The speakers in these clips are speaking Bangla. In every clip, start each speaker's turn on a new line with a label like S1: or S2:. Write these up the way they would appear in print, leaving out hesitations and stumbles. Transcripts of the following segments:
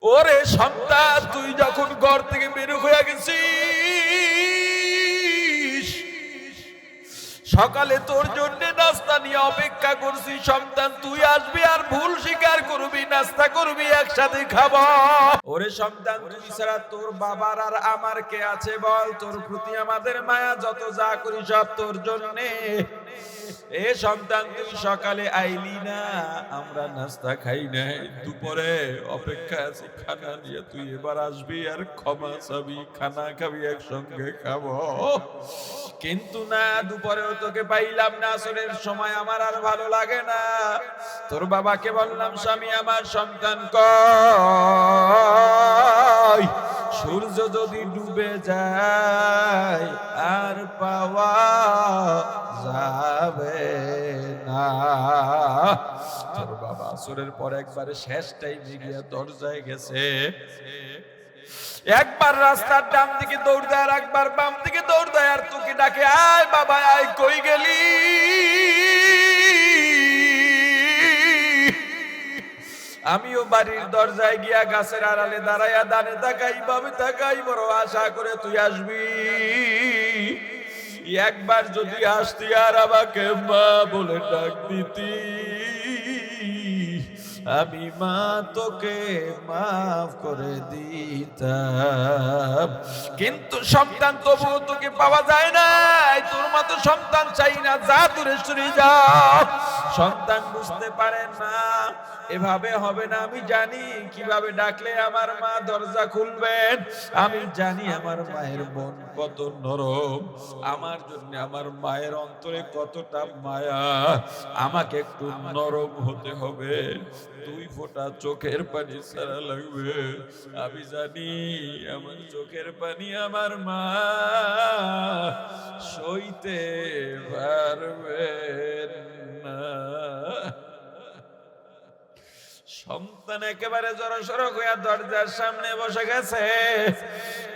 S1: ওরে সন্তান, তুই যখন ঘর থেকে বের হয়ে গেছিস, সকালে তোর জন্য নাস্তা নিয়ে অপেক্ষা করছি। সন্তান, তুই আসবি আর ভুল স্বীকার করবি, নাস্তা করবি, একসাথে খাবো। ওরে সন্তান, তুই ছাড়া তোর বাবার আর আমার কে আছে বল? তোর প্রতি আমাদের মায়া, যত যা করি সব তোর জন্যে। এ সন্তান, তুই সকালে আইলি না, আমরা নাস্তা খাই নাই, দুপুরে অপেক্ষা আছি খানা নিয়ে, তুই এবার আসবি আর ক্ষমা চাবি, খানা খাবি, একসঙ্গে খাবো। কিন্তু না, দুপুরেও তোকে পাইলাম না, আসরের সময় আমার আর ভালো লাগে না। তোর বাবাকে বললাম, স্বামী আমার, সন্তান কই? সূর্য যদি ডুবে যায় আর পাওয়া যাবে না। তোর বাবা আসরের পর একবারে শেষ টাইমে গিয়ে দরজায় গেছে। একবার রাস্তার ডান দিকে দৌড় দেয় আর একবার বাম দিকে দৌড় দেয়, আর তোকে ডাকে, আয় বাবা আয়, কই গেলি? আমিও বাড়ির দরজায় গিয়া গাছের আড়ালে দাঁড়াইয়া দানে তাকাই, বামে তাকাই, বড় আশা করে তুই আসবি। একবার যদি আসতি আর আমাকে মা বলে ডাক দিতি, আমি মা তোকে মাফ করে দিতাম। কিন্তু সন্তান তবুও তোকে পাওয়া যায় না। তোর মতো সন্তান চাই না, যা দূরে সরে যাও। সন্তান বুঝতে পারেন না, এভাবে হবে না। আমি জানি কিভাবে ডাকলে আমার মা দরজা খুলবেন। আমি জানি আমার মায়ের মন কত নরম, আমার জন্য আমার মায়ের অন্তরে কতটা মায়া। আমাকে একটু নরম হতে হবে, 2 ফোঁটা চোখের পানি ছাড়া লাগবে। আমি জানি আমার চোখের পানি আমার মা সইতে পারবেন না। সন্তান একেবারে জড়সড় হইয়া দরজার সামনে বসে গেছে।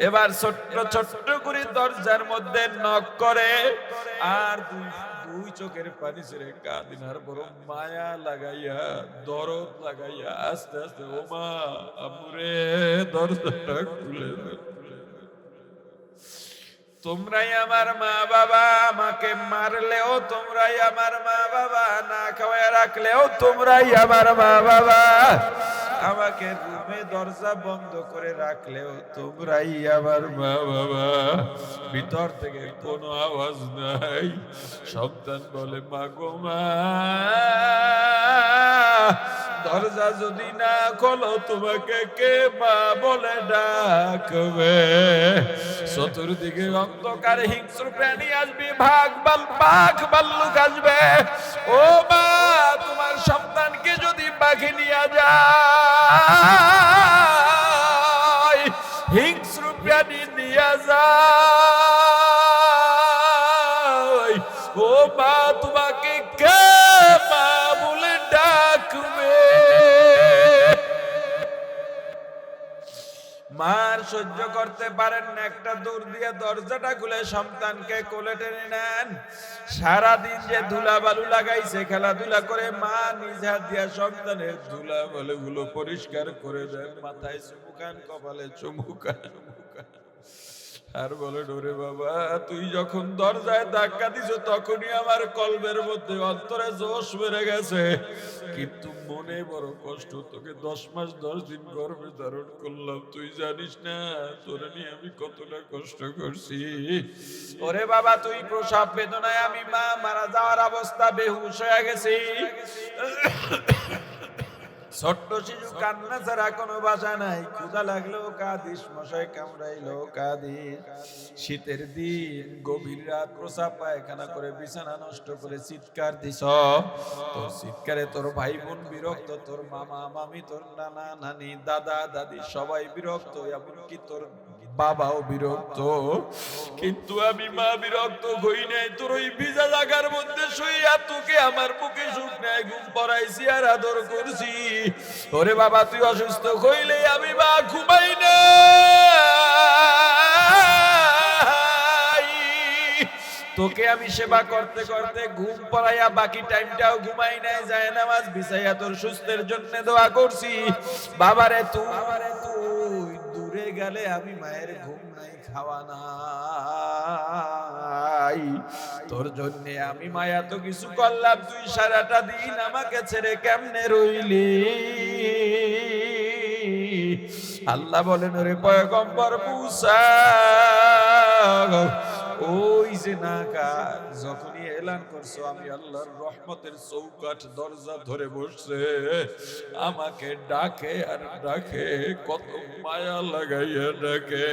S1: এবার ছোট্ট ছোট্ট করে দরজার মধ্যে নক করে, আর দুই চোখের পানি ছেড়ে কাঁদিনার বড় মায়া লাগাইয়া, দরদ লাগাইয়া আস্তে আস্তে, ও মা, আম্মুরে, দরজাটা খুলে দাও। তোমরাই আমার মা বাবা, আমাকে মারলেও তোমরাই আমার মা বাবা, না খাওয়ায় রাখলেও তোমরাই আমার মা বাবা, আমাকে রুমে দরজা বন্ধ করে রাখলেও তোমরাই আমার মা বাবা। ভিতর থেকে কোনো আওয়াজ নাই। সন্তান বলে, মা গো মা, দরজা যদি না খোলো তোমাকে কে মা বলে ডাকবে? চতুর্দিকে অন্ধকার, হিংস্র প্রাণী আসবে, বাঘ ভাল্লুক আসবে। ও মা, তোমার সন্তানকে যদি বাঘে নিয়ে যায়, হিংস্র প্রাণী নিয়ে যায়, ও মা, তোমাকে কে মা বলে ডাকবে? মার সহ্য করতে পারেন না, একটা দৌড় দিয়ে দরজাটা খুলে সন্তানকে কোলে টেনে নেন। সারাদিন যে ধুলা বালু লাগাইছে, খেলাধুলা করে, মা নিজ হাত দিয়া সন্তানের ধুলা বালুগুলো পরিষ্কার করে দেন। মাথায় চুমুকান, কপালে চুমুকান, আর বলে, ওরে বাবা, তুই যখন দরজায় ধাক্কা দিছ তখনই আমার কলবের মধ্যে, অন্তরে জোশ বেড়ে গেছে, কিন্তু মনে বড় কষ্ট। তোকে 10 মাস 10 দিন গর্ভে ধারণ করলাম, তুই জানিস না তোরে নিয়ে আমি কতটা কষ্ট করছি। ওরে বাবা, তুই প্রসব বেদনায়, আমি মা মারা যাওয়ার অবস্থা, বেহুশ হয়ে গেছি। ছোট্ট শিশু, কান্না ছাড়া কোনো ভাষা নাই। ক্ষুধা লাগলেও কাঁদিস, মশায় কামড়াইলেও কাঁদিস। শীতের দিন, গভীর রাত, প্রসাব পায়খানা করে বিছানা নষ্ট করে চিৎকার দিস। তোর চিৎকারে তোর ভাই বোন বিরক্ত, তোর মামা মামি, তোর নানা নানি, দাদা দাদি সবাই বিরক্ত, এমনকি তোর বাবাও বিরক্ত। কিন্তু আমি মা বিরক্ত হই নাই। তোর ওই ভিজা জায়গার মধ্যে শুইয়া তোকে আমার বুকে শুকনায় ঘুম পড়াইছি আর আদর করছি। ওরে বাবা, তুই অসুস্থ হইলে আমি মা ঘুমাই না। তোকে আমি সেবা করতে করতে ঘুম পড়াইয়া বাকি টাইমটাও ঘুমাই নাই, যায় নামাজ বিছাইয়া তোর সুস্থের জন্য দোয়া করছি। বাবারে তুই দূরে গেলে আমি মায়ের ঘুম নাই, খাওয়া নাই, তোর জন্য আমি মায়া তো কিছু করলাম, তুই সারাটা দিন আমাকে ছেড়ে কেমনে রইলি? আল্লাহ বলেন, ওরে পয়গম্বর মুসা, ওই যে নাকার যখনই এলান করছো আমি আল্লাহর রহমতের চৌকাঠ দরজা ধরে বসছে, আমাকে ডাকে আর ডাকে, কত মায়া লাগাইয়া ডাকে।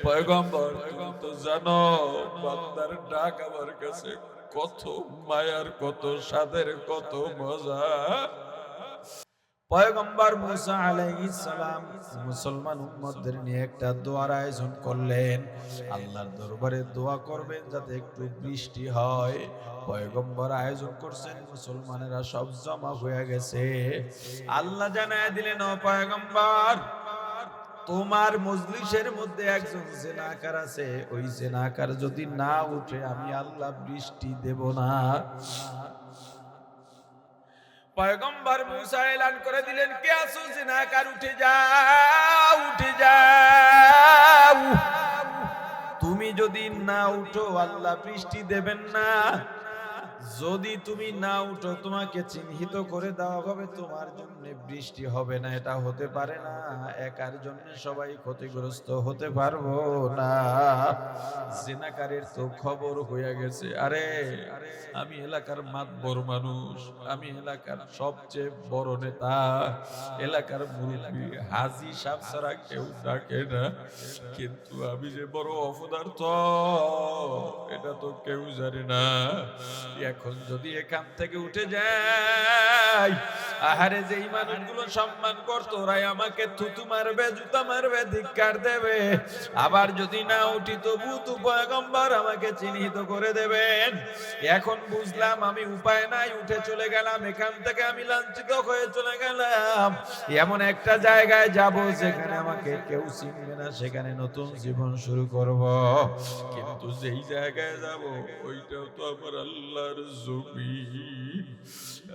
S1: পয়গম্বর তুমি তো জানো বান্দার ডাক আমার কাছে কত মায়ার, কত স্বাদের, কত মজা। পয়গম্বর মুসা আলাইহিস সালাম মুসলমান উম্মতদের নিয়ে একটা দোয়ার আয়োজন করলেন। আল্লাহর দরবারে দোয়া করবেন যাতে একটু বৃষ্টি হয়। পয়গম্বর আয়োজন করছেন, মুসলমানেরা সব জমা হয়ে গেছে। আল্লাহ জানায় দিলেন, ও পয়গম্বর, তোমার মজলিসের মধ্যে একজন জিনাকার আছে, ওই জিনাকার যদি না উঠে আমি আল্লাহ বৃষ্টি দেব না। পয়গম্বর মুসা এলান করে দিলেন, কে আছো জিনাকার, উঠে যাও, উঠে যাও। তুমি যদি না উঠো আল্লাহ বৃষ্টি দেবেন না। যদি তুমি না উঠো তোমাকে চিহ্নিত করে দেওয়া হবে, তোমার জন্য বৃষ্টি হবে না। এটা হতে পারে না, একার জন্য সবাই ক্ষতিগ্রস্ত হতে পারবো না। জিনাকারের তো খবর হয়ে গেছে, আরে আমি এলাকার মাতবর মানুষ, আমি এলাকার সবচেয়ে বড় নেতা, এলাকার মুরব্বী হাজী সাহেব ছাড়া কেউ ডাকে না, কিন্তু আমি যে বড় অপদার্থ এটা তো কেউ জানে না। এখন যদি এখান থেকে উঠে যাই, আহারে যেই মানুষগুলো সম্মান করতো ওরাই আমাকে থুতু মারবে, জুতা মারবে, ধিক্কার দেবে। আবার যদি না উঠি তবু তো পয়গম্বর আমাকে চিহ্নিত করে দেবেন। এখন বুঝলাম আমি উপায় নাই, উঠে চলে গেলাম এখান থেকে, আমি লাঞ্ছিত হয়ে চলে গেলাম এমন একটা জায়গায় যাব যেখানে আমাকে কেউ চিনবে না, সেখানে নতুন জীবন শুরু করব। কিন্তু যেই জায়গায় যাব ওইটাও তো আমার আল্লাহর জমিন।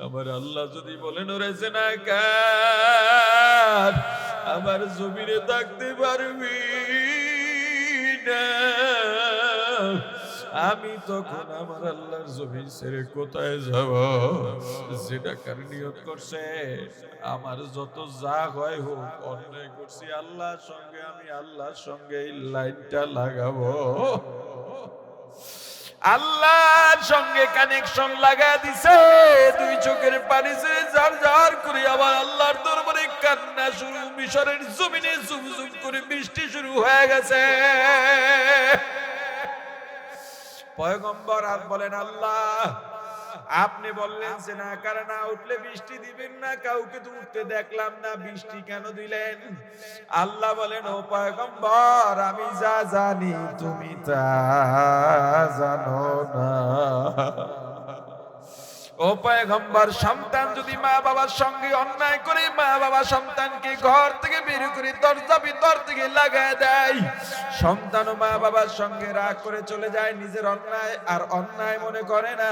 S1: আমার আল্লাহ যদি বলেন, ওরে জিনাকার আমার জমিনে থাকতে পারবি না, আমি তখন আমার আল্লাহর জমিন ছেড়ে কোথায় যাব? জিনাকার নিয়ত করছে, আমার যত যা হয় হোক, অন্যায় করছি আল্লাহর সঙ্গে, আমি আল্লাহর সঙ্গে এই লাইনটা লাগাবো। আল্লাহর সঙ্গে কানেকশন লাগা দিছে, দুই চোখের পানি ছেড়ে ঝার ঝার করে আবার আল্লাহর দরবারে কান্না শুরু। মিশরের জমিনে জুম জুম করে বৃষ্টি শুরু হয়ে গেছে। পয়গম্বর আর বলেন, আল্লাহ আপনি বললেন যে না কারণ না উঠলে বৃষ্টি দিবেন না, কাউকে তো উঠতে দেখলাম না, বৃষ্টি কেন দিলেন? আল্লাহ বলেন, ও পয়গম্বর আমি যা জানি তুমি তা জানো না। ও পয়গম্বর, সন্তান যদি মা বাবার সঙ্গে অন্যায় করে, মা বাবা সন্তানকে ঘর থেকে বের করে দরজা ভিতর থেকে লাগায় দেয়, সন্তান ও মা বাবার সঙ্গে রাগ করে চলে যায়, নিজের অন্যায় আর অন্যায় মনে করে না,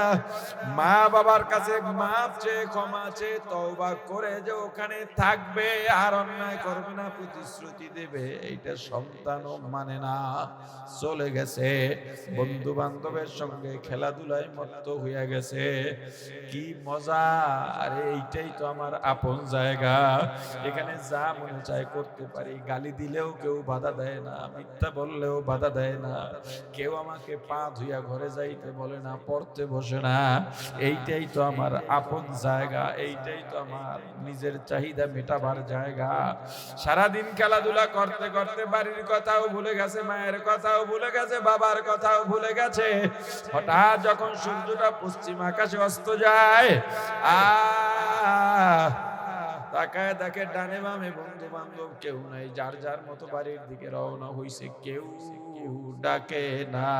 S1: মা বাবার কাছে মাপ চেয়ে ক্ষমা চেয়ে তওবা করে যে ওখানে থাকবে আর অন্যায় করবে না প্রতিশ্রুতি দেবে, এইটা সন্তানও মানে না, চলে গেছে বন্ধু বান্ধবের সঙ্গে খেলাধুলায় মত্ত হইয়া গেছে। কি মজা! আরে এইটাই তো আমার আপন জায়গা, এখানে যা মনে চায় করতে পারি, গালি দিলেও কেউ বাধা দেয় না, মিথ্যা বললেও বাধা দেয় না, কেউ আমাকে পা ধুইয়া ঘরে যাইতে বলে না, পড়তে বসে না। এইটাই তো আমার আপন জায়গা, এইটাই তো আমার নিজের চাহিদা মেটাবার জায়গা। সারাদিন খেলাধুলা করতে করতে বাড়ির কথাও ভুলে গেছে, মায়ের কথাও ভুলে গেছে, বাবার কথাও ভুলে গেছে। হঠাৎ যখন সূর্যটা পশ্চিম আকাশে অস্ত যায়, তাকায় দেখে ডানে বামে বন্ধু বান্ধব কেউ নাই, যার যার মতো বাড়ির দিকে রওনা হইছে, কেউ ডাকে না।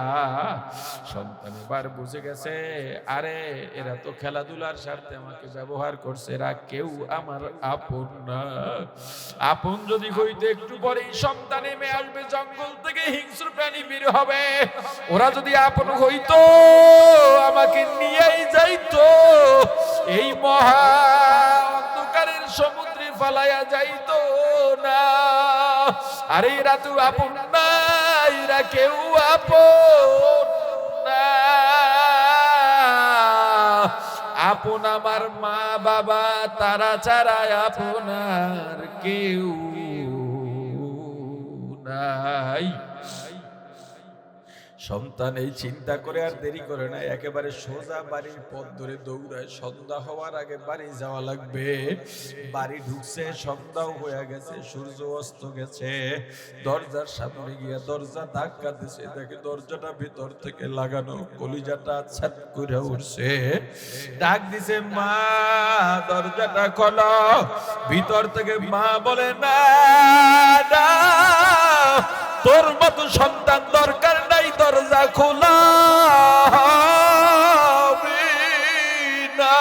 S1: সন্তান এবার বুঝে গেছে, আরে এরা তো খেলাধুলার স্বার্থে আমাকে ব্যবহার করছে, এরা কেউ আমার আপন না। আপন যদি হইতে একটু পরেই সন্তান নেমে আসবে, জঙ্গল থেকে হিংস্র প্রাণী বের হবে। ওরা যদি আপন হইতো আমাকে নিয়েই যাইতো, এই মহা অন্ধকারের সমুদ্রে ফালাইয়া যাইতো না। আরে এরা তো আপন না, এরা কেউ আপন না। আপন আমার মা বাবা, তারা ছাড়া আপনার কেউ নাই। সন্তান এই চিন্তা করে আর দেরি করে না, একেবারে সোজা বাড়ির পথ ধরে দৌড়ায়। সন্ধ্যা হওয়ার আগে বাড়ি যাওয়া লাগবে। বাড়ি ঢুকছে, সন্ধ্যাও হয়ে গেছে, সূর্য অস্ত গেছে। দরজার সামনে গিয়া দরজা ধাক্কা দিছে, দেখে দরজাটা ভিতর থেকে লাগানো, কলিজাটা ছাত করে উঠছে। ডাক দিছে, মা দরজাটা খোলো। ভিতর থেকে মা বলে, না না, তোর মতো সন্তান দরকার নাই, দরজা খোলা না।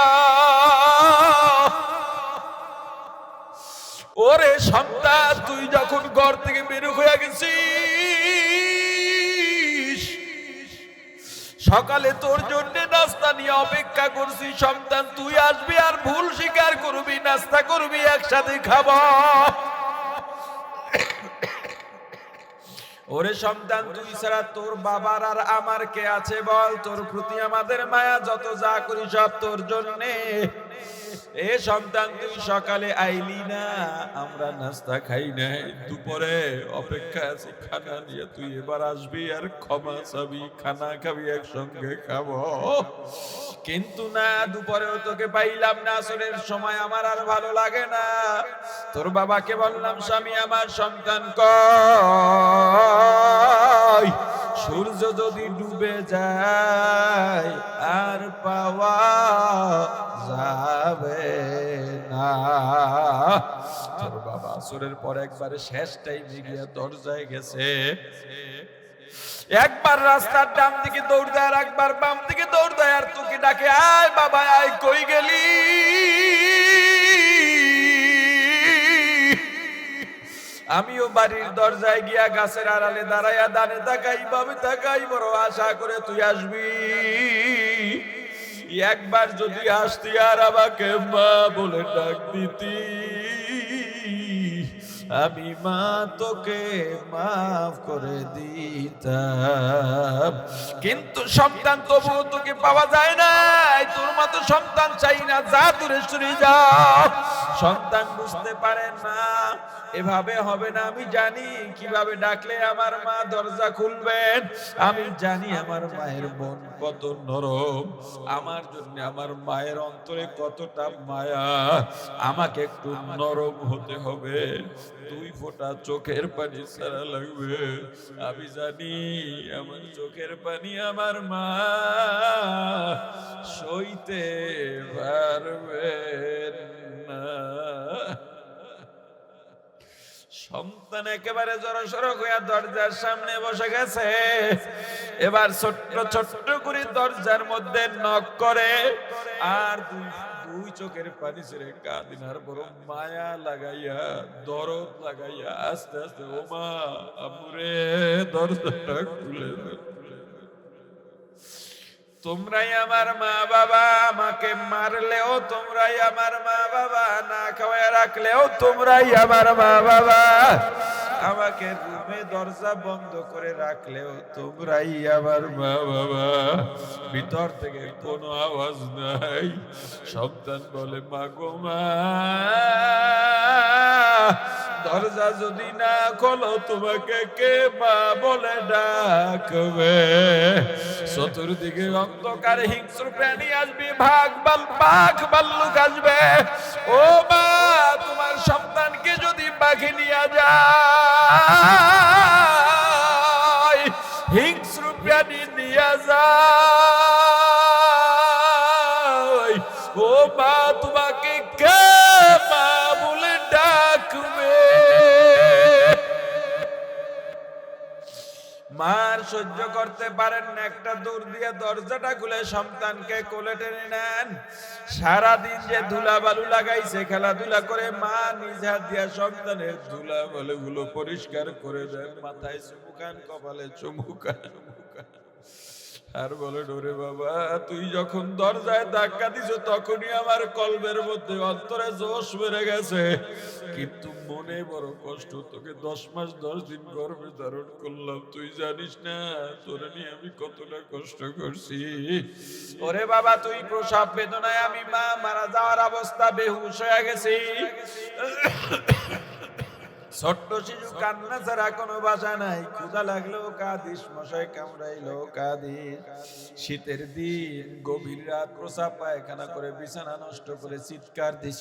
S1: ওরে সন্তান, তুই যখন ঘর থেকে বের হয়ে গেছিস, সকালে তোর জন্য নাস্তা নিয়ে অপেক্ষা করছি। সন্তান, তুই আসবি আর ভুল স্বীকার করবি, নাস্তা করবি, একসাথে খাবো। ওরে সন্তান, তুই ছাড়া তোর বাবার আর আমার কে আছে বল? তোর প্রতি আমাদের মায়া, যত যা করি সব তোর জন্যে। এ সন্তান, তুই সকালে আইলি না, আমরা নাস্তা খাই নাই, দুপুরে অপেক্ষা আছি খানা নিয়ে, তুই এবার আসবি আর ক্ষমা চাবি, খানা খাবি, একসঙ্গে খাবো। কিন্তু না, দুপুরেও তোকে পাইলাম না, আসরের সময় আমার আর ভালো লাগে না। তোর বাবাকে বললাম, স্বামী আমার সন্তান কই? সূর্য যদি ডুবে যায় আর পাওয়া যাবে না। তোর বাবা আসরের পর একবারে শেষ টাইমে গিয়ে দরজায় গেছে। একবার রাস্তার ডান দিকে দৌড় দেয়, আর একবার বাম দিকে দৌড় দেয়, আর তোকে ডাকে, আয় বাবা আয়, কই গেলি? আমিও বাড়ির দরজায় গিয়া গাছের আড়ালে দাঁড়াইয়া দানে তাকাই, বামে তাকাই, বড় আশা করে তুই আসবি। একবার যদি আসতি আর আমাকে মা বলে ডাক দিতি, আমি মা তোকে মাফ করে দিতাম। কিন্তু সন্তান তবুও তোকে পাওয়া যায় না, তোর মতো সন্তান চাই না, যা দূরে সরে যাও। সন্তান বুঝতে পারে না এভাবে হবে না। আমি জানি কিভাবে ডাকলে আমার মা দরজা খুলবেন, আমি জানি আমার মায়ের মন কত নরম, আমার জন্য আমার মায়ের অন্তরে কতটা মায়া। আমাকে একটু নরম হতে হবে, 2 ফোঁটা চোখের পানি ছাড়া লাগবে। আমি জানি আমার চোখের পানি আমার মা সইতে পারবেন না। সন্তান একেবারে জড়সড় হইয়া দরজার সামনে বসে গেছে। এবার ছোট্ট ছোট্ট করে দরজার মধ্যে নক করে, আর দুই চোখের পানি ছেড়ে কাঁদিন, আর বড় মায়া লাগাইয়া, দরদ লাগাইয়া আস্তে আস্তে, ও মা, আম্মুরে দরজাটা খুলে দাও। তোমরাই আমার মা বাবা, আমাকে মারলেও তোমরাই আমার মা বাবা, না খাওয়ায় রাখলেও তোমরাই আমার মা বাবা, আমাকে রুমে দরজা বন্ধ করে রাখলেও তোমরাই আমার মা বাবা। ভিতর থেকে কোনো আওয়াজ নাই। সন্তান বলে, মা গো মা, দরজা যদি না খোলো তোমাকে কে মা বলে ডাকবে? চতুর্দিকে অন্ধকার, হিংস্র প্রাণী আসবে, বাঘ ভাল্লুক আসবে। ও মা, তোমার সন্তানকে যদি বাঘে নিয়ে যায়, হিংস্র প্রাণী নিয়ে যায়, ও মা তোমাকে কে মা মার সহ্য করতে পারেন না, একটা দৌড় দিয়ে দরজাটা খুলে সন্তানকে কোলে টেনে নেন। সারাদিন যে ধুলা বালু লাগাইছে খেলাধুলা করে, মা নিজ হাত দিয়া সন্তানের ধুলা বালুগুলো পরিষ্কার করে দেন, মাথায় চুমু খান, কপালে চুমু খান। আর বলে, ওরে বাবা, তুই যখন দরজায় ধাক্কা দিছ তখনই আমার কলবের মধ্যে অন্তরে জোশ বেড়ে গেছে, কিন্তু মনে বড় কষ্ট। তোকে 10 মাস 10 দিন গর্ভে ধারণ করলাম, তুই জানিস না তোরে নিয়ে আমি কতটা কষ্ট করছি। ওরে বাবা, তুই প্রসব বেদনায় আমি মা মারা যাওয়ার অবস্থা, বেহুশ হয়ে গেছি। ছোট্ট শিশু কান্না ছাড়া কোনো ভাষা নাই। ক্ষুধা লাগলেও কাঁদিস, মশাই কামড়াইলেও কাঁদিস। শীতের দিন গভীর রাত প্রসাব পায়খানা করে বিছানা নষ্ট করে চিৎকার দিস।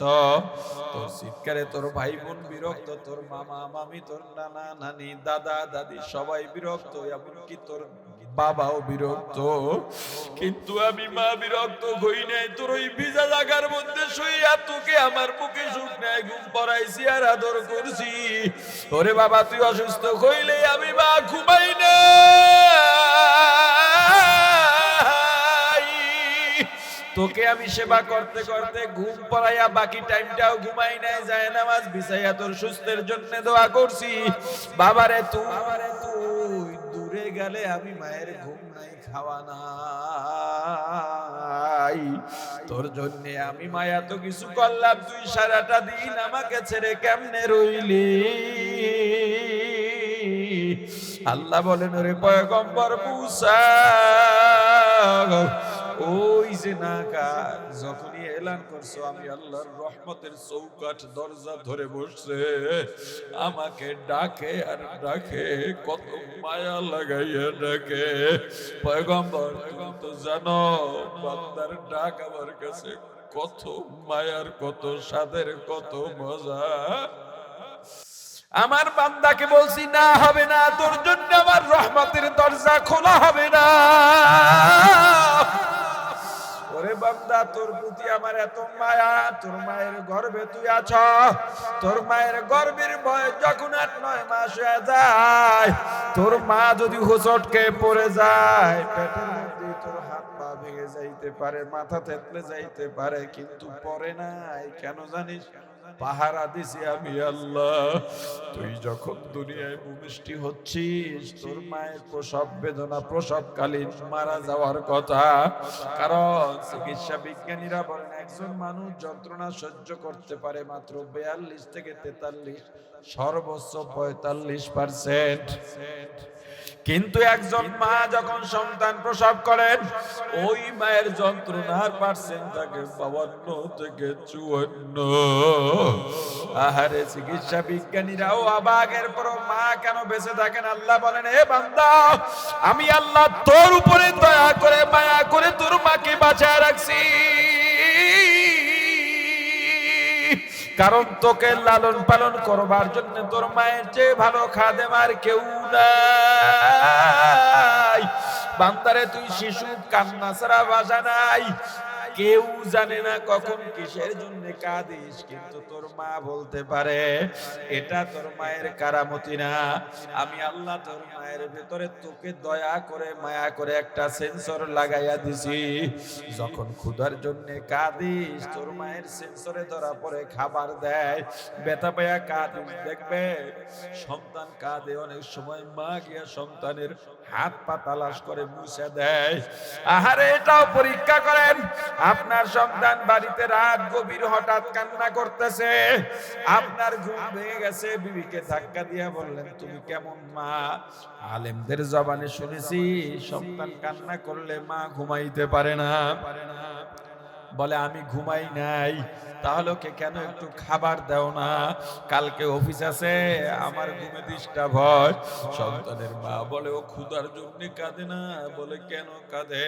S1: তোর চিৎকারে তোর ভাই বোন বিরক্ত, তোর মামা মামি, তোর নানা নানি, দাদা দাদি সবাই বিরক্ত, এমনকি তোর বাবাও বিরক্ত। কিন্তু আমি মা বিরক্ত হই নাই। তোর ওই ভিজা জায়গার মধ্যে শুইয়া তোকে আমার বুকে শুকনায় ঘুম পড়াইছি আর আদর করছি। ওরে বাবা, তুই অসুস্থ হইলে আমি মা ঘুমাই না। তোকে আমি সেবা করতে করতে ঘুম পড়াইয়া বাকি টাইমটাও ঘুমাই নাই, যায় নামাজ বিছাইয়া তোর সুস্থের জন্য দোয়া করছি। বাবারে তুই দূরে গেলে আমি মায়ের ঘুম নাই, খাওয়া নাই। তোর জন্য আমি মায়া তো কিছু করলাম, তুই সারাটা দিন আমাকে ছেড়ে কেমনে রইলি। আল্লাহ বলেন, ওরে পয়গম্বর মুসা, ওই যে নাকার যখনই এলান করছো আমি আল্লাহর রহমতের চৌকাঠ দরজা ধরে বসছে, আমাকে ডাকে আর ডাকে, কত মায়া লাগাইয়া ডাকে। পয়গম্বর, তুমি তো জানো বান্দার ডাক আমার কাছে কত মায়ার, কত স্বাদের, কত মজা। আমার বান্দাকে বলছি, না হবে না, তোর জন্য আমার রহমতের দরজা খোলা হবে না। ওরে বান্দা, তোর প্রতি আমার এত মায়া, তোর মায়ের গর্ভে তুই আছ, তোর মায়ের গর্ভের বয়স যখন 8-9 মাস হয়ে যায়, তোর মা যদি হোঁচটকে পড়ে যায়, পেটের মধ্যে তোর হাত পা ভেঙে যাইতে পারে, মাথা থেতলে যাইতে পারে, কিন্তু পরে নাই। কেন জানিস? পাহারা দিছি আমি আল্লাহ। তুই যখন দুনিয়ায় ভূমিষ্ঠি হচ্ছিস, তোর মায়ের প্রসব বেদনা, প্রসবকালীন মারা যাওয়ার কথা। কারণ চিকিৎসা বিজ্ঞানীরা বলেন একজন মানুষ যন্ত্রণা সহ্য করতে পারে মাত্র 42 থেকে 43, সর্বোচ্চ 45%। কিন্তু একজন মা যখন সন্তান প্রসব করেন, ওই মায়ের যন্ত্রণার পার্সেন্ট থাকে 52 থেকে 54। আহারে, চিকিৎসা বিজ্ঞানীরাও অবাক। এরপর মা কেন বেঁচে থাকেন? আল্লাহ বলেন, হে বান্দা, আমি আল্লাহ তোর উপরে দয়া করে মায়া করে তোর মাকে বাঁচায় রাখছি। কারণ তোকে লালন পালন করবার জন্য তোর মায়ের চেয়ে ভালো খাদেম আর কেউ নাই। বান্দারে, তুই শিশু, কান্না ছাড়া ভাষা নাই। কেউ জানে না কখন কিসের জন্য কাঁদিস, কিন্তু তোর মা বলতে পারে। এটা তোর মায়ের কারামতি না? আমি আল্লাহ তোর মায়ের ভেতরে তোকে দয়া করে মায়া করে একটা সেন্সর লাগাইয়া দিছি। যখন ক্ষুধার জন্য কাঁদিস, তোর মায়ের সেন্সরে ধরা পড়ে, খাবার দেয়, ব্যথা পায়া কাঁদিস, দেখবে সন্তান কাঁদে, অনেক সময় মা গিয়া সন্তানের হাত পা তালাশ করে মুছে দেয়। আহারে, এটাও পরীক্ষা করেন। আপনার সন্তান বাড়িতে রাত গভীর হঠাৎ কান্না করতেছে, আপনার ঘুম ভেঙে গেছে, বিবিকে ধাক্কা দিয়া বললেন, তুমি কেমন মা? আলেমদের জবানে শুনেছি সন্তান কান্না করলে মা ঘুমাইতে পারে না। বলে, আমি ঘুমাই নাই। তাহলে ওকে কেন একটু খাবার দাও না? কালকে অফিস আছে, আমার ঘুমে ডিস্টার্ব হয়। সন্তানের মা বলে, ও ক্ষুধার জন্য কাঁদে না। বলে, কেন কাঁদে?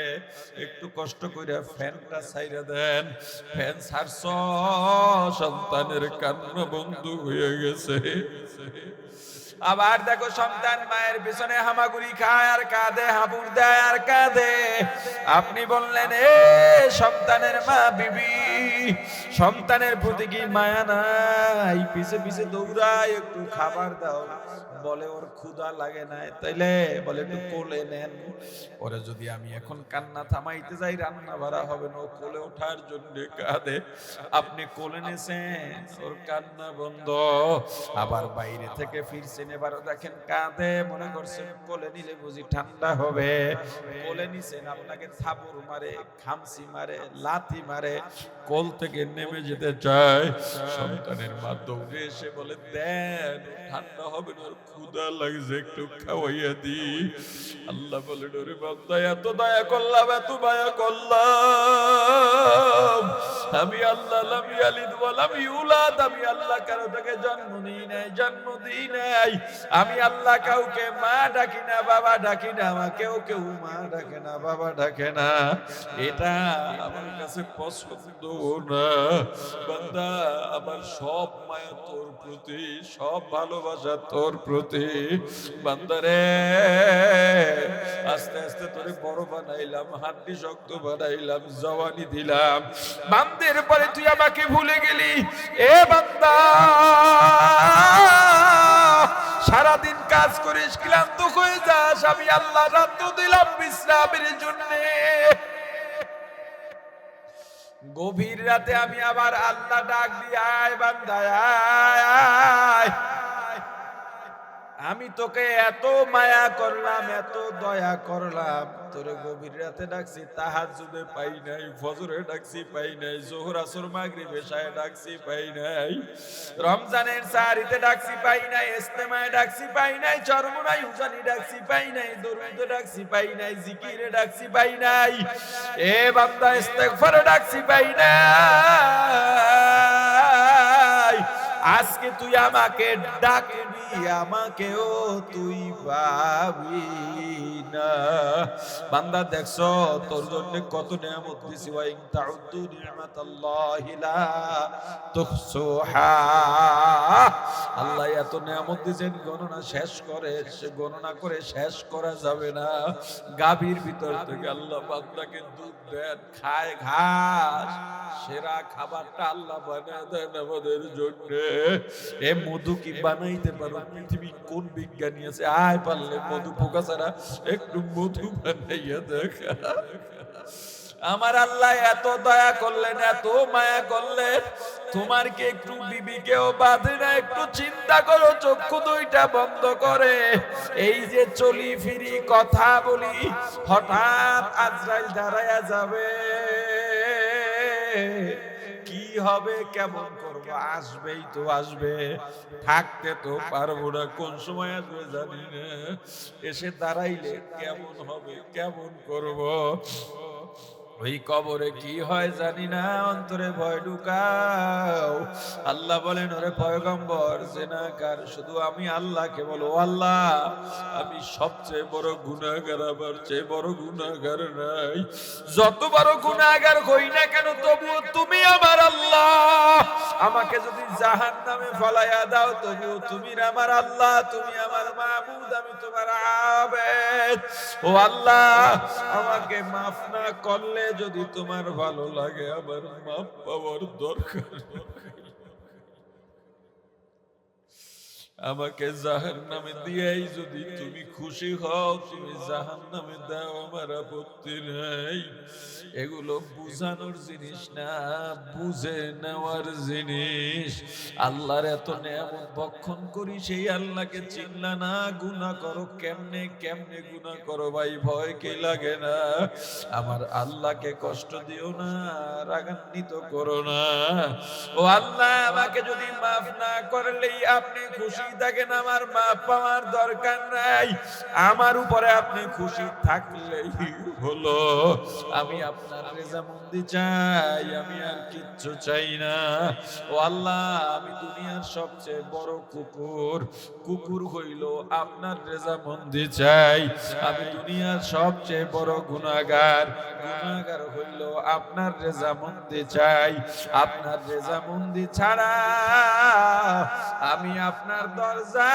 S1: একটু কষ্ট করে ফ্যানটা ছাইরা দেন। ফ্যান ছাড়ছ, সন্তানের কান্না বন্ধ হয়ে গেছে। আবার দেখো সন্তান মায়ের পিছনে হামাগুড়ি খায় আর কাঁদে, হাবুড় দেয় আর কাঁদে। আপনি বললেন এ সন্তানের মা বিবি, সন্তানের প্রতি কি মায়া নাই? পিছে পিছে দৌড়ায়, একটু খাবার দাও। বলে ওর ক্ষুধা লাগে নাই, তাইলে বলে একটু কোলে নেন। ওরে যদি আমি এখন কান্না থামাইতে যাই রান্না বাড়া হবে না, ও কোলে ওঠার জন্য কাঁদে। আপনি কোলে নেছেন, ওর কান্না বন্ধ। আবার বাইরে থেকে ফিরছেন, এবারও দেখেন কাঁদে, মনে করছেন কোলে নিলে বুঝি ঠান্ডা হবে। কোলে নিছেন, আপনাকে থাপড় মারে, খামসি মারে, লাথি মারে, কোল থেকে নেমে যেতে চায়। সন্তানের মা দৌড়ে এসে বলে দেন, ঠান্ডা হবে না, ক্ষুধা লাগছে, একটু খাওয়াইয়া দি। আল্লাহ বলে ওরে বান্দা, এত দয়া করলাম, এত মায়া করলাম, আমি আল্লাহ লাম ইয়ালিদ ওয়া লাম ইউলাদ, আমি আল্লাহ কারো থেকে জন্ম দিই নাই, জন্ম দিই নাই। আমি আল্লাহ কাউকে মা ডাকি না, বাবা ডাকি না, আমাকেও কেউ মা ডাকে না, বাবা ডাকে না। এটা আমার কাছে পছন্দ না। বান্দা, আমার সব মায়া তোর প্রতি, সব ভালোবাসা তোর প্রতি। বান্দারে, আস্তে আস্তে তোরে বড় বানাইলাম, হাড্ডি শক্ত বানাইলাম, জওয়ানি দিলাম। বান্দের পরে তুই আমাকে ভুলে গেলি। এ বান্দা, সারাদিন কাজ করিস, ক্লান্ত হয়ে যাস, আমি আল্লাহ রাত দিলাম বিশ্রামের জন্য। গভীর রাতে আমি আবার আল্লাহ ডাক দিই, আয় বান্দা আয়, আমি তোকে এত মায়া করলাম, এত দয়া করলাম, তোরে গভীর রাতে ডাকছি, তাহাজ্জুদে পাই নাই, ফজরে ডাকছি পাই নাই, যোহর আসর মাগরিব এশায় ডাকছি পাই নাই, রমজানের সাহারিতে ডাকছি পাই নাই, ইজতেমায় ডাকছি পাই নাই, চরমোনাই উজানি ডাকছি পাই নাই, দরুদে ডাকছি পাই নাই, জিকিরে ডাকছি পাই নাই। এ বান্দা, ইস্তেগফারে ডাকছি পাই নাই। আজকে তুই আমাকে ডাকবি, আমাকেও তুই পাবি না। বান্দা, দেখছো তোর জন্য কত নিয়ামত দিছি, ওয়া ইন তাউদ্দু নি'মাতাল্লাহি লা তুহসুহা। আল্লাহ এত নিয়ামত দিয়েছেন, গণনা করে শেষ করা যাবে না। গাভীর ভিতর থেকে আল্লাহ বান্দাকে দুধ দেন, খায় ঘাস, সেরা খাবারটা আল্লাহ বানায় দেন আমাদের জন্য। এ মধু কি বানাইতে পারো? পৃথিবী কোন বিজ্ঞানী আছে আয় পারলে মধু পোকা ছাড়া একটু মধু বানাইয়া দেখা? আমার আল্লাহ এত দয়া করলেন, এত মায়া করলেন, তোমার কি একটু বিবিকেও বাঁধে না? একটু চিন্তা করো, চক্ষু দুইটা বন্ধ করে এই যে চলি ফিরি কথা বলি, হঠাৎ আজরাইল দাঁড়ায়া যাবে, কি হবে, কেমন করবো? আসবেই তো আসবে, থাকতে তো পারবো না, কোন সময় আসবে জানি না। এসে দাঁড়াইলে কেমন হবে, কেমন করব? ওই কবরে কি হয় জানি না, অন্তরে ভয় ঢুকাও। আল্লাহ বলেন, ওরে পয়গম্বর, জিনাকার শুধু আমি আল্লাহকে বলো, আল্লাহ আমি সবচেয়ে বড় গুনাহগার, আমার চেয়ে বড় গুনাহগার নাই। যত বড় গুনাহগার হই না কেন, তবুও তুমি আমার আল্লাহ। আমাকে যদি জাহান্নামে ফলাইয়া দাও, তবুও তুমি আমার আল্লাহ, তুমি আমার মাবুদ, আমি তোমার আবেদ। ও আল্লাহ, আমাকে মাফ না করলে যদি তোমার ভালো লাগে, আমার মাফ পাওয়ার দরকার। আমাকে জাহান্নামে দিয়েই যদি তুমি খুশি হও, তুমি জাহান্নামে দাও, আমার আপত্তি নাই। এগুলো বুঝানোর জিনিস না, বুঝে নেওয়ার জিনিস। আল্লাহর এত নিয়ামত ভক্ষণ করি, সেই আল্লাহকে চিনলা না, গুনাহ করো কেমনে কেমনে গুনাহ করো ভাই, ভয় কি লাগে না? আমার আল্লাহকে কষ্ট দিও না, রাগান্বিত করো না। ও আল্লাহ, আমাকে যদি মাফ না করলেই আপনি খুশি থাকেন, আমার মাফ পাওয়ার দরকার নাই, আমার উপরে আপনি খুশি থাকলেই হলো। আমি আপনার রেজামন্দি চাই, আমি আর কিচ্ছু চাই না। ও আল্লাহ, আমি দুনিয়ার সবচেয়ে বড় কুকুর হইল আপনার রেজামন্দি চাই। আমি দুনিয়ার সবচেয়ে বড় গুনাহগার হইল আপনার রেজামন্দি চাই। আপনার রেজামন্দি ছাড়া আমি আপনার দরজা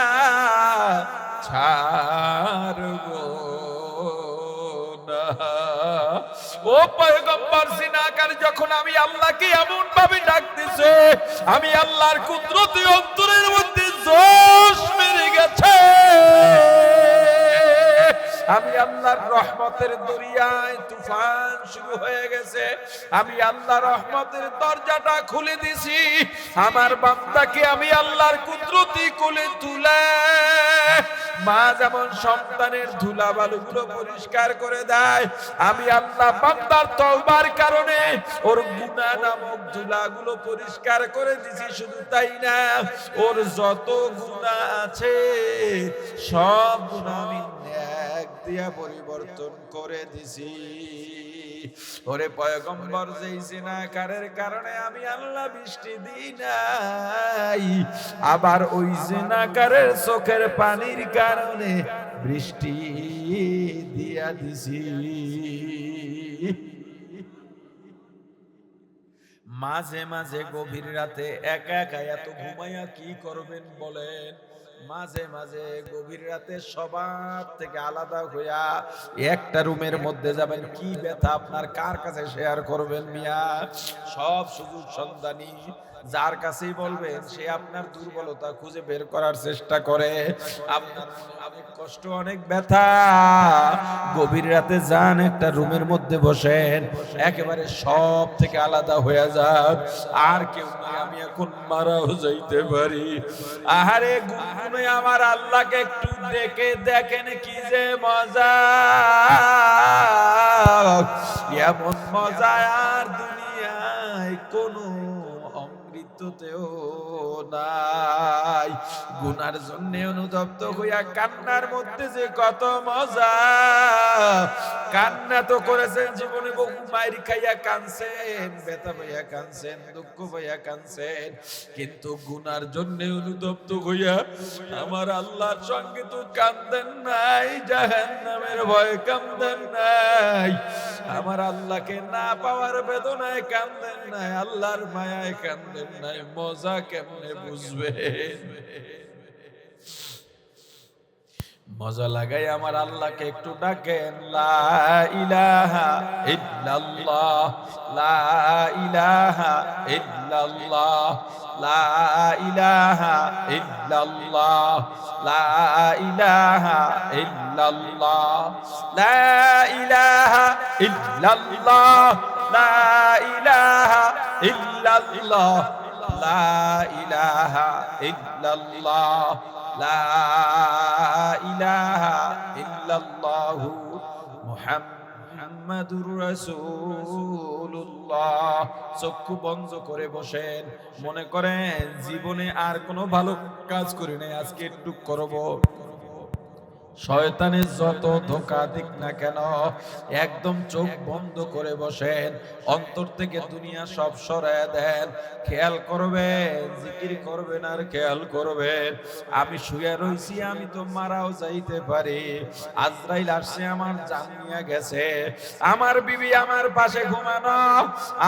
S1: ছাড়বো না। ও পয়গম্বর, জিনাকার যখন আমি আল্লাহকে এমন ভাবে ডাকতেছে, আমি আল্লাহর কুদরতি অন্তরের মধ্যে জোশ মেরে গেছে, আমি আল্লাহর রহমতের দরিয়ায় তুফান শুরু হয়ে গেছে। আমি আল্লাহর রহমতের দরজাটা খুলে দিছি, আমার বান্দাকে আমি আল্লাহর কুদরতি কোলে তুলে, মা যেমন সন্তানের ধুলাবালুগুলো পরিষ্কার করে দেয়, আমি আল্লাহ বান্দার তওবার কারণে ওর গুনাহ নামক ধুলাগুলো পরিষ্কার করে দিছি। শুধু তাই না, ওর যত গুনাহ আছে সব গুনাহ আমি নেক দিয়া পরিবর্তন করে দিছি। ওরে পয়গম্বর, যেই জিনাকারের কারণে আমি আল্লাহ বৃষ্টি দিই নাই, আবার ওই জিনাকারের চোখের পানির কারণে বৃষ্টি দিয়া দিছি। মাঝে মাঝে গভীর রাতে একা একা এত ঘুমাইয়া কি করবেন বলেন? মাঝে মাঝে গভীর রাতে সবার থেকে আলাদা হইয়া একটা রুমের মধ্যে যাবেন, কি ব্যথা আপনার কার কাছে শেয়ার করবেন মিয়া? সব সুযোগ সন্ধানী, যার কাছেই বলবেন সে আপনার দুর্বলতা খুঁজে বের করার চেষ্টা করে। আপনার অনেক কষ্ট, অনেক ব্যথা, গভীর রাতে যান একটা রুমের মধ্যে বসেন, একেবারে সব থেকে আলাদা হয়ে যান। আর কেউ নাই, আমি এখন মারাও যাইতে পারি। আহারে গুনগুনে আমার আল্লাহকে একটু দেখে দেখেন, কি যে মজা, এমন মজা আর দুনিয়ায় কোনো অমৃততেও নাই। গুনার জন্য অনুতপ্ত হইয়া কান্নার মধ্যে যে কত মজা। কান্না তো করেছেন জীবনে, বহু মাইর খাইয়া কানছেন, ব্যথা পাইয়া কানছেন, দুঃখ পাইয়া কানছেন, কিন্তু গুনার জন্য অনুতপ্ত হইয়া আমার আল্লাহর সঙ্গে তো কান্দেন নাই, জাহান্নামের ভয়ে কান্দেন নাই, আমার আল্লাহকে না পাওয়ার বেদনায় কান্দেন নাই, আল্লাহর মায়ায় কান্দেন নাই। মজা কেমনে বুঝবেন? মজা লাগাই আমার আল্লাহকে একটু ডাকেন, লা ইলাহা ইল্লাল্লাহ, লা ইলাহা ইল্লাল্লাহ, লা ইলাহা ইল্লাল্লাহ, লা ইলাহা ইল্লাল্লাহ, লা ইলাহা ইল্লাল্লাহ, লা ইলাহা ইল্লাল্লাহ, লা ইলাহা ইল্লাল্লাহ, লা ইলাহা ইল্লাল্লাহু মুহাম্মাদুর রাসূলুল্লাহ। চক্ষু বন্ধ করে বসেন, মনে করেন জীবনে আর কোনো ভালো কাজ করি নাই, আজকে একটু করব। শয়তানের যত ধোঁকা দিক না কেন, একদম চোখ বন্ধ করে বসেন, অন্তর থেকে দুনিয়া সব সরায় দেন, খেয়াল করবেন, জিকির করবেন আর খেয়াল করবেন, আমি শুয়ে রইছি, আমি তো মারাও যাইতে পারি, আজরাইল আসছে, আমার জান নিয়ে গেছে। আমার বিবি আমার পাশে ঘুমানো,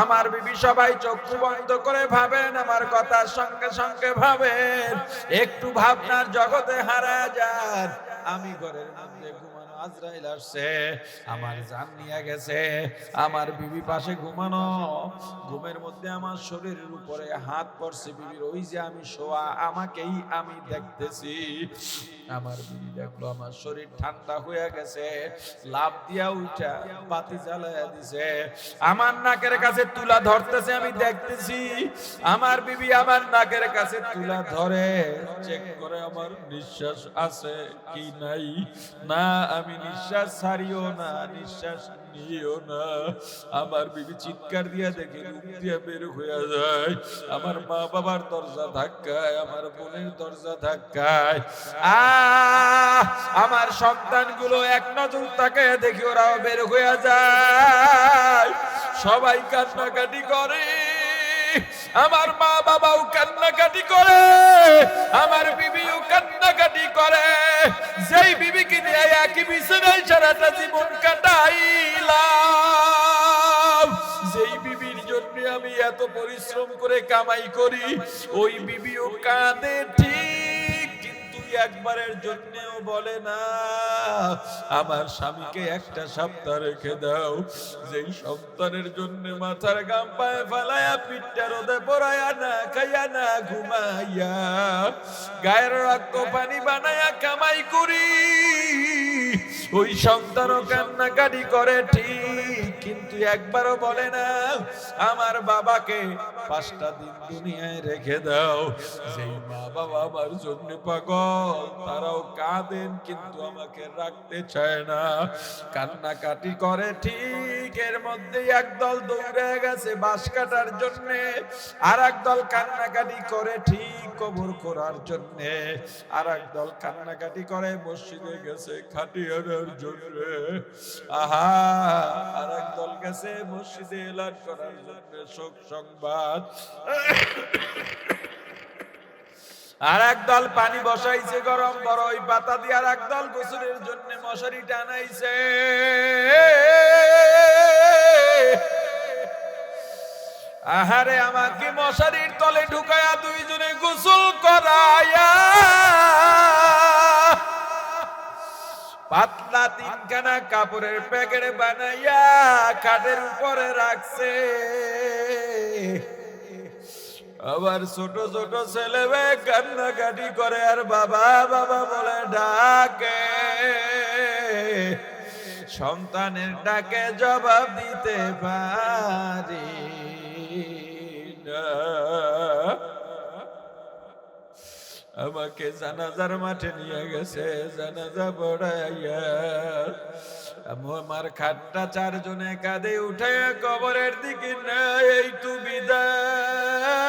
S1: আমার বিবি, সবাই চক্ষু বন্ধ করে ভাবেন, আমার কথার সঙ্গে সঙ্গে ভাবেন, একটু ভাবনার জগতে হারায় যান। আমি ঘরের মধ্যে ঘুমানো, আজরাইল আসছে, আমার জান নিয়ে গেছে, আমার বিবি পাশে ঘুমানো, ঘুমের মধ্যে আমার শরীরের উপরে হাত পড়ছে বিবির, ওই যে আমি শোয়া, আমাকেই আমি দেখতেছি। আমার বিবি দেখলো আমার শরীর ঠান্ডা হয়ে গেছে, লাফ দিয়া উঠা বাতি জ্বালায়া দিছে, আমার নাকের কাছে তুলা ধরতেছে, আমি দেখতেছি। আমার বিবি আমার নাকের কাছে তুলা ধরে চেক করে আমার নিঃশ্বাস আছে কি নাই, না আমি নিঃশ্বাস ছাড়িও না, নিঃশ্বাস নিও না। আমার বিবি চিৎকার দিয়া দেখে রুম দিয়া বের হয়ে যায়, আমার মা বাবার দরজা ধাক্কায়, আমার বোনের দরজা ধাক্কায়, আমার সন্তানগুলো এক নজর তাকায় দেখি ওরাও বের হয়ে যায়, সবাই কান্নাকাটি করে, আমার মা বাবাও কান্নাকাটি করে, আমার বিবিও কান্নাকাটি করে। যেই বিবিকে নিয়ে একই বিছানায় সারাটা জীবন কাটাইলাম, যেই বিবির জন্য আমি এত পরিশ্রম করে কামাই করি, ওই বিবিও কাঁদে ঠিক, একবারের জন্যও বলে না আমার স্বামীকে একটা সপ্তাহ রেখে দাও, যেই সন্তানের জন্য মাথার ঘাম পায়ে ফেলায়া পিঠটা রোদে পড়ায়া না খাইয়া না ঘুমাইয়া গায়ের রক্ত পানি বানায়া কামাই করি, ওই সন্তানও কান্নাকাটি করে ঠিক, কিন্তু একবারও বলে না আমার বাবাকে 5টা দিন দুনিয়ায় রেখে দাও। যেই মা বাবা আমার জন্য পাগল তারাও কাঁদেন কিন্তু আমাকে রাখতে চায় না, কান্নাকাটি করে ঠিক। এর মধ্যে একদল দৌড়ে গেছে বাঁশ কাটার জন্য, আর একদল কান্নাকাটি করে ঠিক কবর করার জন্য, আর একদল কান্নাকাটি করে মসজিদে গেছে খাটিয়ানোর জন্য। আহা, আর একদল গেছে মসজিদে এলান করার জন্য শোক সংবাদ। আর একদল পানি বসাইছে গরম বড়ই পাতা দিয়ে, আর একদল গোসলের জন্য মশারি টানাইছে। আহারে আমাকে মশারির তলে ঢুকায়া দুইজনে গোসল করায়া পাতলা 3খানা কাপড়ের প্যাকেট বানাইয়া খাটের উপরে রাখছে। আবার ছোট ছোট ছেলে মেয়ে কান্নাকাটি করে আর বাবা বাবা বলে ডাকে, সন্তানের ডাকে জবাব দিতে পারি না। আমাকে জানাজার মাঠে নিয়ে গেছে, জানাজা পড়াইয়া আমার খাটটা 4 জনে কাঁধে উঠে কবরের দিকে নাই, এই তু বিদায়।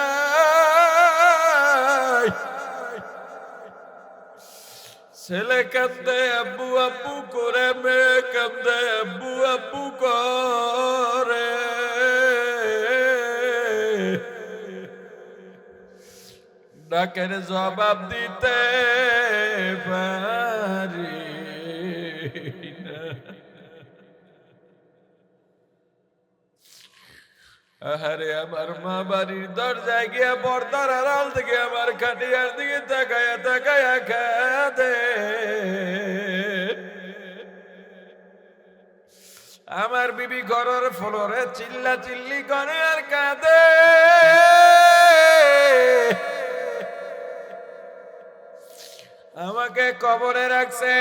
S1: ছেলে কান্দে আব্বু আব্বু করে, মেয়ে কান্দে আব্বু আব্বু করে। ডাকের জবাব দিতে পারি না। আহারে আমার মা বাড়ির দরজায় গিয়া পর্দার আড়াল থেকে আমার খাটিয়ার দিকে তাকায়া তাকায়া কাঁদে। আমার বিবি ঘরের ফ্লোরে চিল্লা চিল্লি করে আর কাঁদে। আমাকে কবরে রাখছে,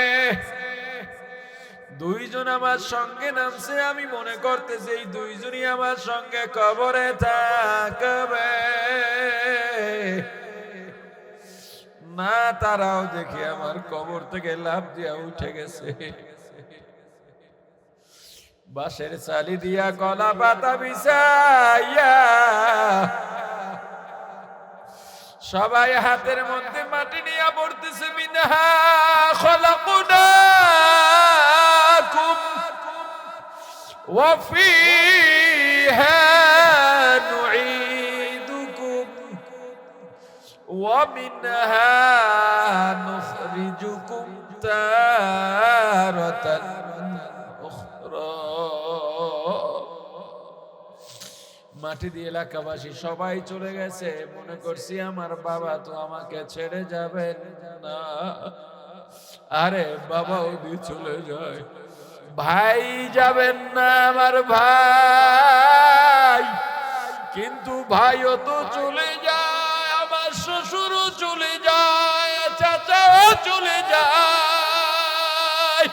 S1: 2 জন আমার সঙ্গে নামছে, আমি মনে করতেছি এই 2 জনই আমার সঙ্গে কবরে থাকবে না, তারাও দেখি আমার কবর থেকে লাফ দিয়া উঠে গেছে। বাঁশের চালি দিয়া কলা পাতা বিছাইয়া সবাই হাতের মধ্যে মাটি নিয়ে পড়তেছে, মিনহা খলাকনাকুম ওয়া ফিহা নুঈদুকুম ওয়া মিনহা নুখরিজুকুম তারাতান উখরা। মাটি দিয়ে এলাকাবাসী সবাই চলে গেছে, মনে করছি আমার বাবা তো আমাকে ছেড়ে যাবেন না। আরে বাবা ওদি চলে যায়, ভাই যাবেন না আমার ভাই, কিন্তু ভাইও তো চলে যায়, আমার শ্বশুরও চলে যায়, চাচাও চলে যায়,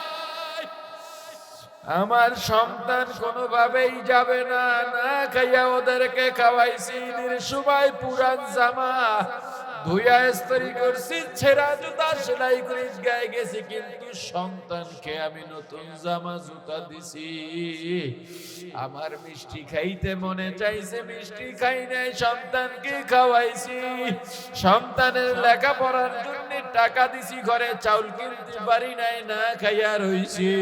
S1: আমার সন্তান কোনোভাবেই যাবে না। না খাইয়া ওদেরকে খাওয়াইছি, ঈদের সময় পুরান জামা ধুইয়া ইস্ত্রি করছি, ছেঁড়া জুতা সেলাই করে গায়ে গেছি, কিন্তু সন্তানকে আমি নতুন জামা জুতা দিছি। আমার মিষ্টি খাইতে মনে চাইছে, মিষ্টি খাই নাই, সন্তানকে খাওয়াইছি। সন্তানের লেখাপড়ার জন্য টাকা দিছি, ঘরে চাউল কিনতে পারি নাই, না খাইয়া রইছি।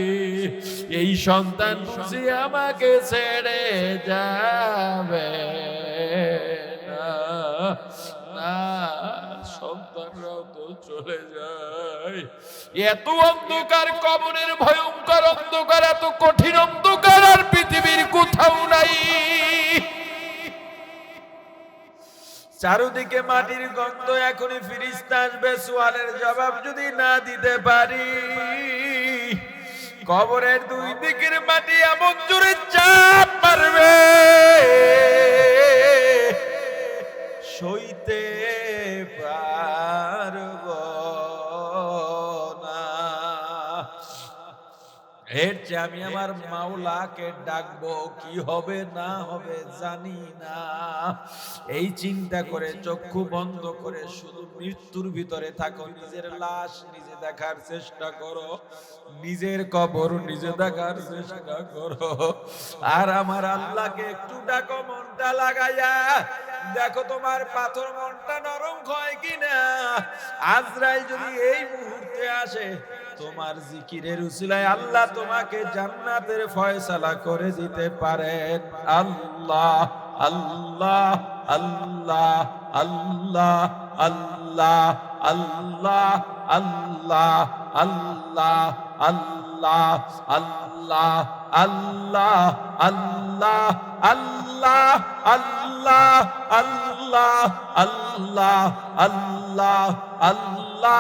S1: এই সন্তান বুঝি আমাকে ছেড়ে যাবে না, না, সন্তানরাও তো চলে যায়। এত অন্ধকার, কবরের ভয়ঙ্কর অন্ধকার, এত কঠিন অন্ধকার আর পৃথিবীর কোথাও নাই। চারদিকে মাটির গন্ধ, এখনই ফিরিস্তা আসবে, সোয়ালের জবাব যদি না দিতে পারি, কবরের দুই দিকের মাটি এমন জোরে চাপ মারবে, সইতে পারব না। এর চেয়ে আমি আমার মাওলাকে ডাকবো, কি হবে না হবে জানি না। এই চিন্তা করে চক্ষু বন্ধ করে শুধু মৃত্যুর ভিতরে থাকো, নিজের লাশ নিজে দেখার চেষ্টা করো, নিজের কবর নিজে দেখার চেষ্টা করো, আর আমার আল্লাহকে একটু ডাকো মনটা লাগাইয়া। দেখো তোমার পাথর মনটা নরম হয় কিনা। আজরাইল যদি এই মুহূর্তে আসে, তোমার জিকিরের উসিলায় আল্লাহ তোমাকে জান্নাতের ফয়সালা করে দিতে পারেন। আল্লাহ আল্লাহ আল্লাহ আল্লাহ আল্লাহ আল্লাহ আল্লাহ আল্লাহ আল্লাহ আল্লাহ আল্লাহ আল্লাহ আল্লাহ আল্লাহ আল্লাহ আল্লাহ আল্লাহ আল্লাহ।